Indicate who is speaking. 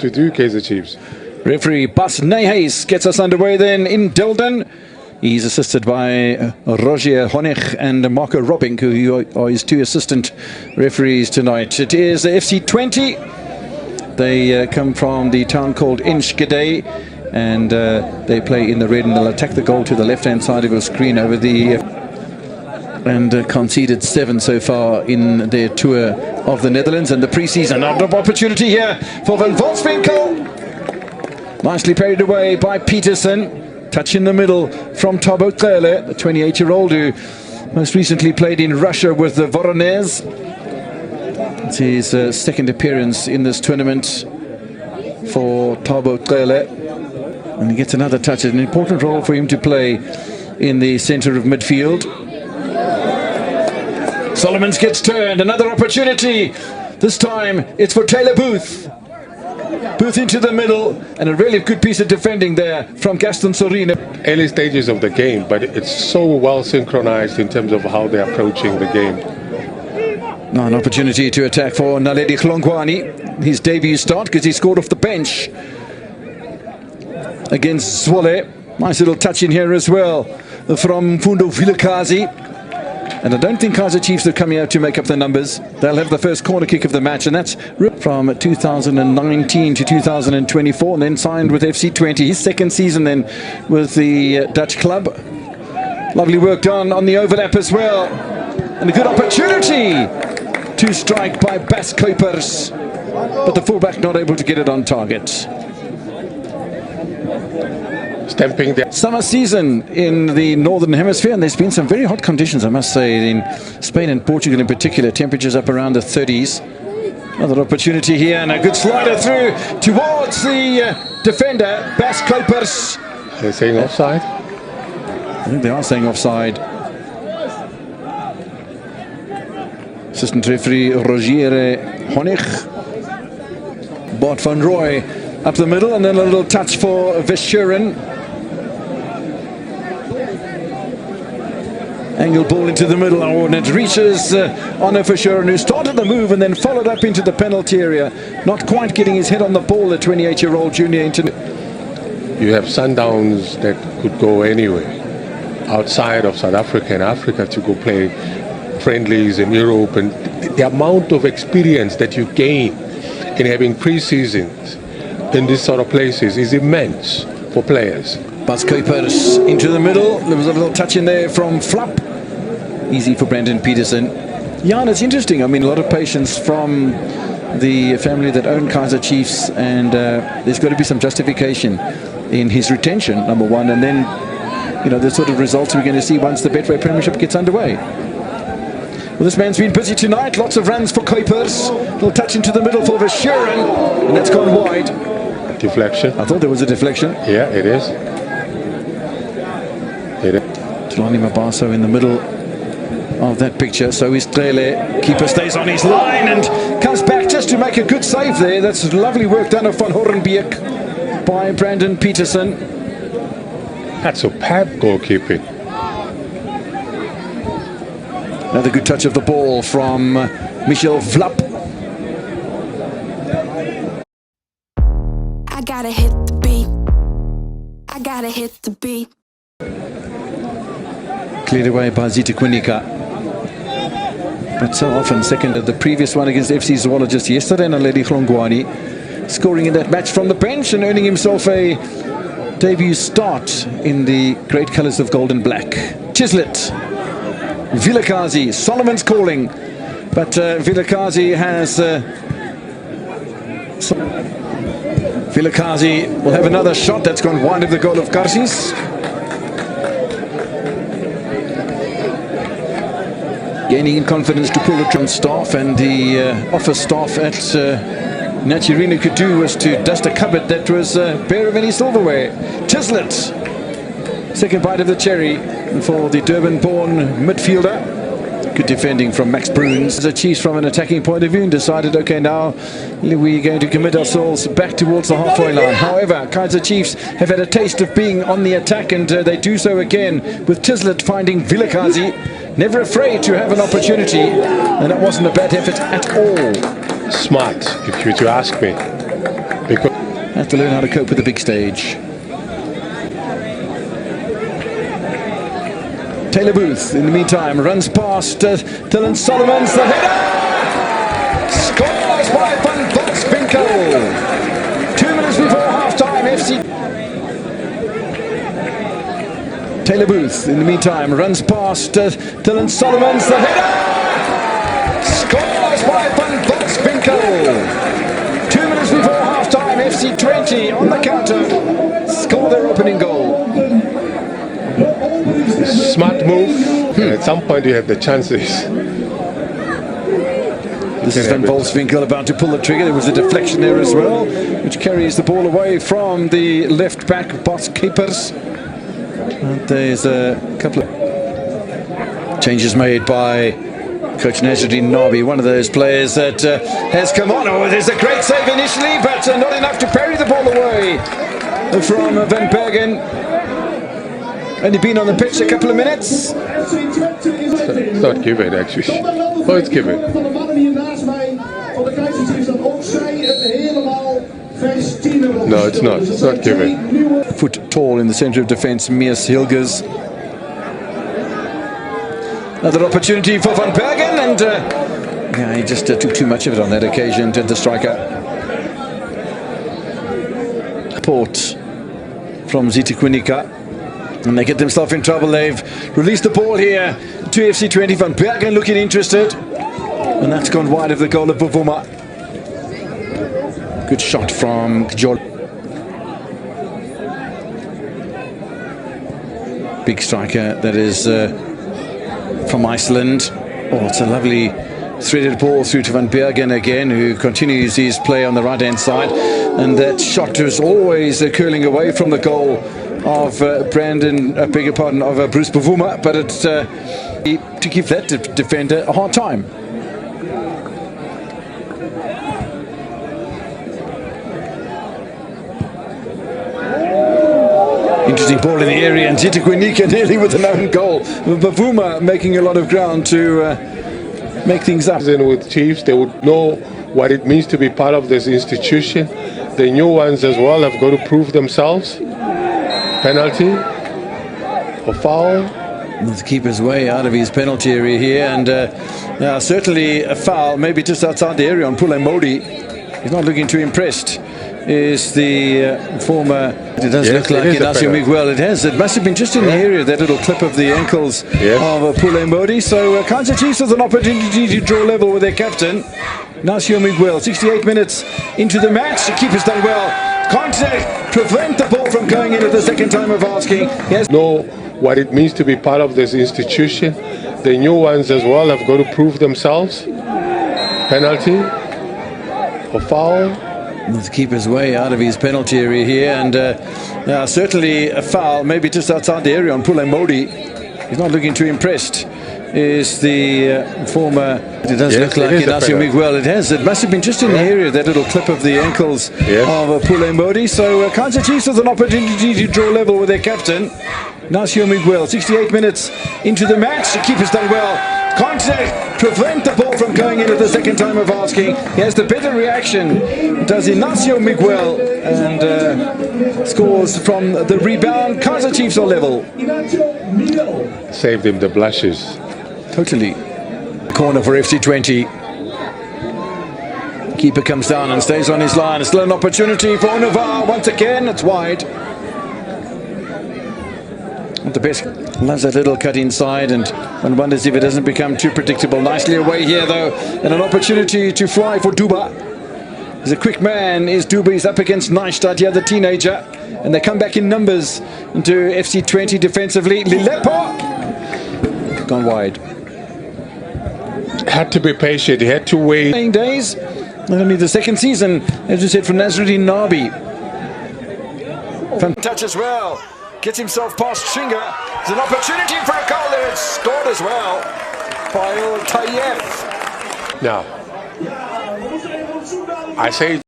Speaker 1: to do, Kaizer Chiefs.
Speaker 2: Referee Bas Nijhuis gets us underway then in Dilden. He's assisted by Roger Honich and Marco Robbing, who are his two assistant referees tonight. It is the FC Twente. They come from the town called Enschede, and they play in the red, and they'll attack the goal to the left-hand side of your screen over the... and conceded 7 so far in their tour of the Netherlands and the pre-season. Opportunity here for Van Wolfswinkel. Nicely parried away by Peterson. Touch in the middle from Thabo Cele, the 28-year-old who most recently played in Russia with the Voronezh. It's his second appearance in this tournament for Thabo Cele. And he gets another touch. It's an important role for him to play in the centre of midfield. Solomons gets turned. Another opportunity. This time it's for Taylor Booth. Booth into the middle, and a really good piece of defending there from Gaston Sorino.
Speaker 1: Early stages of the game, but it's so well synchronized in terms of how they're approaching the game.
Speaker 2: Now an opportunity to attack for Naledi Hlongwane. His debut start because he scored off the bench against Zwolle. Nice little touch in here as well from Mfundo Vilakazi. And I don't think Kaizer Chiefs are coming out to make up the numbers. They'll have the first corner kick of the match, and that's from 2019 to 2024, and then signed with FC Twente. His second season then with the Dutch club. Lovely work done on the overlap as well. And a good opportunity to strike by Bas Kuipers, but the fullback not able to get it on target.
Speaker 1: Stamping the
Speaker 2: summer season in the northern hemisphere, and there's been some very hot conditions, I must say, in Spain and Portugal in particular. Temperatures up around the 30s. Another opportunity here, and a good slider through towards the defender, Bas Kuipers.
Speaker 1: They're saying offside?
Speaker 2: I think they are saying offside. Assistant referee Roger Honich. Bart van Rooij up the middle, and then a little touch for Verschuren. Angle ball into the middle, and it reaches on Verschuren, who started the move and then followed up into the penalty area. Not quite getting his head on the ball, the 28-year-old junior international.
Speaker 1: You have Sundowns that could go anywhere outside of South Africa and Africa to go play friendlies in Europe, and the amount of experience that you gain in having pre-seasons in these sort of places is immense for players.
Speaker 2: Bas Kuipers into the middle. There was a little touch in there from Flap. Easy for Brandon Peterson. Yeah, and it's interesting. I mean, a lot of patience from the family that own Kaizer Chiefs, and there's got to be some justification in his retention, number one, and then, you know, the sort of results we're going to see once the Betway Premiership gets underway. Well, this man's been busy tonight. Lots of runs for Kuipers. Little touch into the middle for Verschuren, and that's gone wide.
Speaker 1: Deflection.
Speaker 2: I thought there was a deflection.
Speaker 1: Yeah, it is.
Speaker 2: Tulani Mabaso in the middle of that picture. So is Cele. Keeper stays on his line and comes back just to make a good save there. That's lovely work done of Van Horenbeek by Brandon Peterson.
Speaker 1: That's superb goalkeeping.
Speaker 2: Another good touch of the ball from Michel Vlap.
Speaker 3: I gotta hit the beat. I gotta hit the beat.
Speaker 2: Cleared away by Zita Quinica. But so often second. The previous one against FC Zwolle just yesterday, Naledi Hlongwane scoring in that match from the bench and earning himself a debut start in the great colours of gold and black. Chislett, Vilakazi, Solomon's calling, but Vilakazi has... Vilakazi will have another shot that's gone wide of the goal of Garcis. Gaining in confidence to pull the Trump staff, and the office staff at Naturino could do was to dust a cupboard that was bare of any silverware. Chislett, second bite of the cherry for the Durban-born midfielder. Good defending from Max Bruns. The Chiefs from an attacking point of view and decided, okay, now we're going to commit ourselves back towards the halfway line. However, Kaizer Chiefs have had a taste of being on the attack, and they do so again with Chislett finding Vilakazi. Never afraid to have an opportunity, and that wasn't a bad effort at all.
Speaker 1: Smart, if you were to ask me. Because
Speaker 2: Have to learn how to cope with the big stage. Taylor Booth, in the meantime, runs past Dylan Solomons. The header! Scores by Van Volkswinkel. 2 minutes before half-time, FC... Taylor Booth, in the meantime, runs past Dylan Solomons. The header! Scores by Van Volkswinkel. 2 minutes before half-time, FC Twente on the counter. Score their opening goal.
Speaker 1: smart move. And at some point you have the chances.
Speaker 2: This is Van Volkswinkel about to pull the trigger. There was a deflection there as well, which carries the ball away from the left back box keepers. And there's a couple of changes made by Coach Nasruddin Nabi, one of those players that has come on. Oh, there's a great save initially, but not enough to parry the ball away from Van Bergen. Only been on the pitch a couple of minutes.
Speaker 1: It's not given, actually. Oh, it's given. No, it's not. It's not given.
Speaker 2: Foot tall in the centre of defence, Mies Hilgers. Another opportunity for Van Bergen, and yeah, he just took too much of it on that occasion, did the striker. Port from Zita Quinica, and they get themselves in trouble. They've released the ball here to FC Twente. Van Bergen looking interested, and that's gone wide of the goal of Bavuma. Good shot from Kjol. Big striker that is from Iceland. Oh, it's a lovely threaded ball through to Van Bergen again, who continues his play on the right hand side, and that shot was always curling away from the goal of Bruce Bavuma, but it's to give that defender a hard time. Interesting ball in the area, and Zita Quinica nearly with an own goal. Bavuma making a lot of ground to make things up.
Speaker 1: And with Chiefs, they would know what it means to be part of this institution. The new ones as well have got to prove themselves. Penalty or foul.
Speaker 2: The keeper's way out of his penalty area here, and certainly a foul, maybe just outside the area on Pule Modi. He's not looking too impressed. Is the former, it does look like Inacio Miguel. It has, it must have been just in the area, that little clip of the ankles of Pule Modi. So Kaizer Chiefs with an opportunity to draw level with their captain, Inacio Miguel. 68 minutes into the match, the keeper's done well. Can't prevent the ball from going in at the second time of asking. He has
Speaker 1: know what it means to be part of this institution. The new ones as well have got to prove themselves. Penalty or foul.
Speaker 2: The keeper's way out of his penalty area here, and certainly a foul, maybe just outside the area on Pule Modi. He's not looking too impressed. Is the former, it does look like Inacio Miguel. It has, it must have been just in the area, that little clip of the ankles of Pule Modi. So Kaizer Chiefs with an opportunity to draw level with their captain, Inacio Miguel. 68 minutes into the match, the keeper's done well. Can't prevent the ball from going in at the second time of asking. He has the better reaction, does Inacio Miguel, and scores from the rebound. Kaizer Chiefs are level.
Speaker 1: Saved him the blushes.
Speaker 2: Totally. Corner for FC Twente. Keeper comes down and stays on his line. Still an opportunity for Navarre. Once again, it's wide. Not the best. Loves that little cut inside, and one wonders if it doesn't become too predictable. Nicely away here though, and an opportunity to fly for Duba. He's a quick man, is Duba. He's up against Neistad here, the teenager, and they come back in numbers into FC Twente defensively. Lilepo gone wide.
Speaker 1: Had to be patient, he had to wait.
Speaker 2: Playing days, only the second season, as you said, from Nasruddin Nabi. Touch as well. Gets himself past Shinga. There's an opportunity for a goal there. It's scored as well by Tayef.
Speaker 1: Now, I say